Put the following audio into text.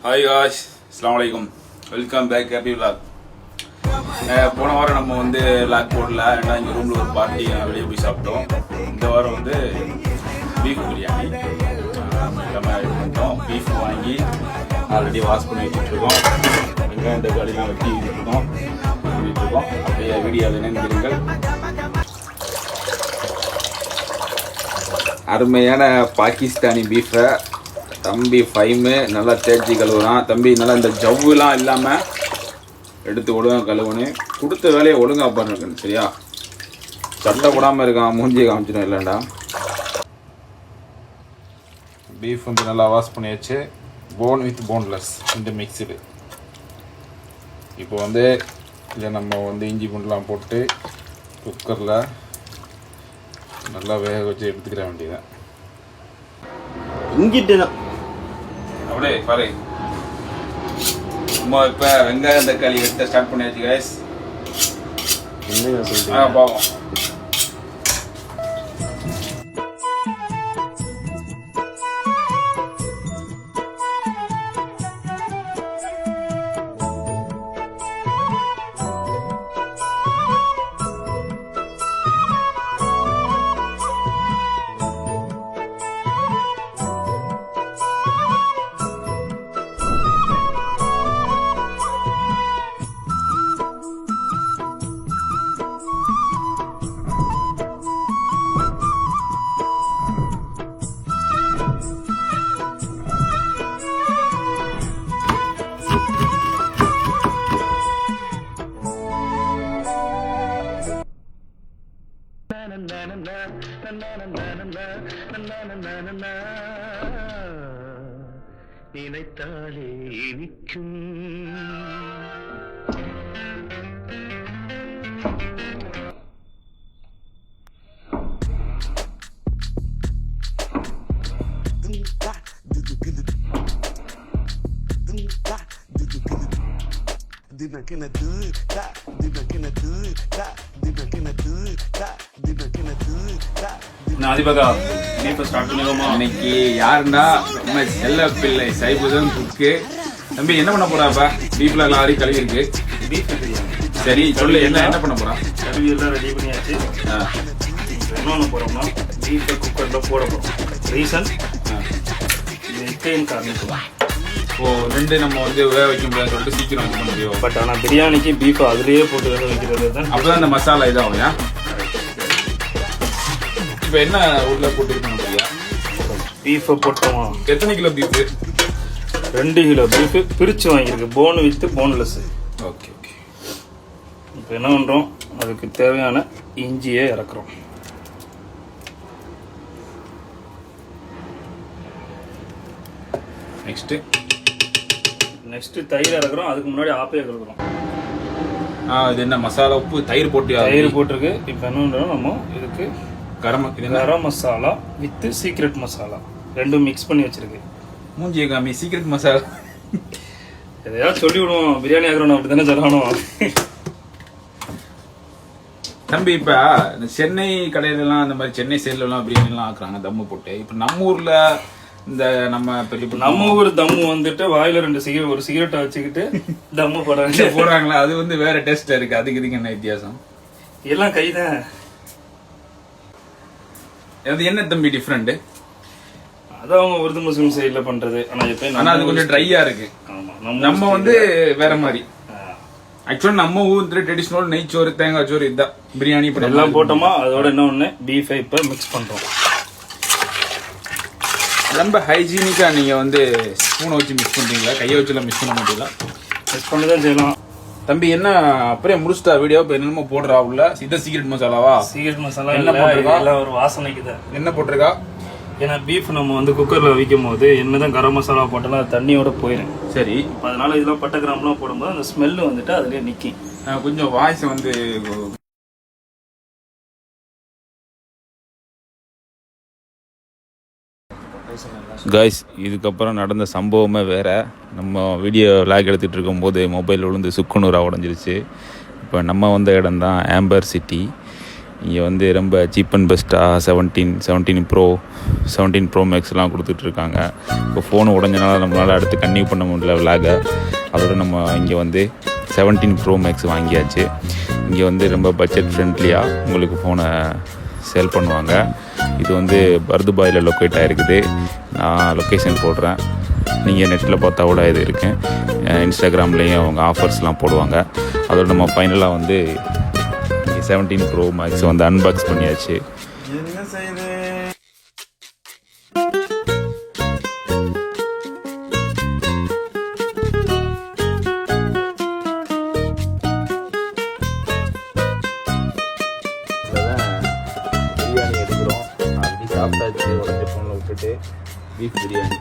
Hi guys, அஸ்ஸலாமு அலைக்கும். Welcome back happy vlog. போன வாரம் நம்ம வந்து லாக் போடல, ஏன்னா இங்கே ரூமில் ஒரு பார்ட்டி வெளியே போய் சாப்பிட்டோம். இந்த வாரம் வந்து பீஃப் பிரியாணி எல்லாமே பண்ணிட்டோம். பீஃப் வாங்கி ஆல்ரெடி வாஷ் பண்ணி வச்சுட்ருக்கோம். வெங்காயம் தக்காளிலாம் வெட்டி வச்சுருக்கோம். அப்படியே வீடியோவில் இணைந்திருங்கள். அருமையான பாகிஸ்தானி பீஃபை தம்பி ஃபைமு நல்லா தேய்ச்சி கழுவுறான். தம்பி நல்லா இந்த ஜவ்வுலாம் இல்லாமல் எடுத்து ஒழுங்காக கழுவுன்னு கொடுத்த வேலையை ஒழுங்காக பண்ணிருக்கேன். சரியா, சட்டை போடாமல் இருக்கான், மூஞ்சியை காமிச்சிடும் இல்லைண்டா. பீஃப் வந்து நல்லா வாஷ் பண்ணியாச்சு. போன் வித் போன்லெஸ் இந்த மிக்சடு. இப்போ வந்து இதில் நம்ம வந்து இஞ்சி பூண்டுலாம் போட்டு குக்கரில் நல்லா வேக வச்சு எடுத்துக்கிற வேண்டியதான். இங்கிட்டு தான் அப்படியே பாரு. சும்மா இப்போ வெங்காயம் தக்காளி எடுத்து ஸ்டார்ட் பண்ணியாச்சு கைஸ். என்ன சொல்றீங்க? பாவம் நினைத்தாலே இனிக்கும். இன்னைக்கு யாருன்னா நம்ம செல்ல பிள்ளை சைபுதன் குக்கு. தம்பி என்ன பண்ண போறாப்பா? பீஃப்ல ஆடி கழுவி இருக்கு. பீஃப் பிரியாணி. சரி சொல்லு, என்ன பண்ண போறான்? கழுவி எல்லாம் ரெடி பண்ணியாச்சு. என்ன போறோம்னா பீஃபை குக்கர்ல போட போறோம். ரீசன் காரணம். ஓ, ரெண்டு நம்ம வந்து வேக வைக்க முடியாது சொல்லிட்டு சீக்கிரம் வைக்க முடியும். பட் ஆனால் பிரியாணிக்கு பீஃப் அதுலேயே போட்டு வேக வைக்கிறது தான். அப்பதான் அந்த மசாலா இதாகும். இப்போ என்ன உள்ள போட்டு பீஃபை போட்டோமா? எத்தனை கிலோ பீஃபு? 2 கிலோ பீஃபு பிரித்து வாங்கியிருக்கு, phone with boneless. Okay okay. இப்போ என்ன பண்ணுறோம், அதுக்கு தேவையான இஞ்சியை இறக்குறோம். நெக்ஸ்ட்டு தயிர் இறக்குறோம். அதுக்கு முன்னாடி ஆப்பையை கலக்குறோம். இது என்ன மசாலா? உப்பு தயிர் போட்டு தயிர் போட்டிருக்கு. இப்போ என்ன பண்ணுறோம், நம்ம இதுக்கு கரம் மசாலா வித் சீக்ரெட் மசாலா ரெண்டும் மிக்ஸ் பண்ணி வச்சிருக்கு. மூஞ்சியை காமி. சீக்ரெட் மசாலா எதையாவது சொல்லி விடுவோம், பிரியாணி ஆகிறோம் அப்படி தானே சொல்லணும். தம்பி இப்போ இந்த சென்னை கடையிலலாம் இந்த மாதிரி சென்னை சைட்லலாம் பிரியாணிலாம் ஆக்குறாங்க தம்மு போட்டு. இப்போ நம்ம ஊரில் இந்த நம்ம ஊர் தம்மு வந்துட்டு வாயில ஒரு சிகரெட்டை வச்சுக்கிட்டு தம்மு போடுறாங்களா? அது வந்து வேற டேஸ்ட்ல இருக்கு. அதுக்கு இதுக்கு என்ன வித்தியாசம்? எல்லாம் கைதான். அது என்ன தம்பி டிஃப்ரெண்ட்? அது அவங்க உருது முஸ்லிம் சைட்ல பண்றது. ஆனா அது கொஞ்சம் ட்ரையா இருக்கு. நம்ம வந்து வேற மாதிரி. ஆக்சுவலா நம்ம ஊர் ட்ரெடிஷனல் நெய்ச்சோறு தேங்காய் சோறு இதுதான் பிரியாணி. இப்ப எல்லாம் போட்டோமா, அதோட என்ன ஒண்ணு பீஃபை இப்ப மிக்ஸ் பண்றோம். ரொம்ப ஹைஜீனிக்கா நீங்க வந்து ஸ்பூனை வச்சு மிக்ஸ் பண்றீங்களா? கையை வச்சுலாம் மிக்ஸ் பண்ண மாட்டீங்களா? மிக்ஸ் பண்ணிதான் செய்யலாம். தம்பி என்ன அப்படியே முடிச்சிட்டா வீடியோ? இப்போ என்னமோ போடுறா உள்ள? இத சீக்ரெட் மசாலாவா? சீக்ரெட் மசாலா என்ன போட்டிருக்கா? ஒரு வாசனைக்கு தான். என்ன போட்டிருக்கா? ஏன்னா பீஃப் நம்ம வந்து குக்கர்ல வைக்கும் போது என்னதான் கரம் மசாலா போட்டாலும் அது தண்ணியோட போயிடும். சரி, அதனால இதெல்லாம் பட்டை கிராம்லாம் போடும்போது அந்த ஸ்மெல்லு வந்துட்டு அதுலயே நிக்கி. கொஞ்சம் வாய்ஸ் வந்து கைஸ், இதுக்கப்புறம் நடந்த சம்பவமே வேறு. நம்ம வீடியோ லாக் எடுத்துகிட்டு இருக்கும்போது மொபைல் விழுந்து சுக்குநூறாக உடஞ்சிருச்சு. இப்போ நம்ம வந்த இடம் தான் ஆம்பர் சிட்டி. இங்கே வந்து ரொம்ப சீப் அண்ட் பெஸ்ட்டாக 17 ப்ரோ மேக்ஸ்லாம் கொடுத்துட்ருக்காங்க. இப்போ ஃபோனு உடஞ்சனால நம்மளால் அடுத்து கன்டினியூ பண்ண முடியல விலாகை. அதோட நம்ம இங்கே வந்து 17 ப்ரோ மேக்ஸ் வாங்கியாச்சு. இங்கே வந்து ரொம்ப பட்ஜெட் ஃப்ரெண்ட்லியாக உங்களுக்கு ஃபோனை சேல் பண்ணுவாங்க. இது வந்து பர்துபாயில் லொக்கேட் ஆகிருக்குது. நான் லொக்கேஷன் போடுறேன், நீங்கள் நெட்டில் பார்த்தா கூட இது இருக்குது. இன்ஸ்டாகிராம்லேயும் அவங்க ஆஃபர்ஸ்லாம் போடுவாங்க. அதோட நம்ம ஃபைனலாக வந்து 17 ப்ரோ மேக்ஸ் வந்து அன்பாக்ஸ் பண்ணியாச்சு. என்ன செய்யுது? பிரியாணி எடுக்கிறோம். அப்படி சாப்பிட்டாச்சு. உடனே ஃபோனில் விட்டுட்டு பீஃப் பிரியாணி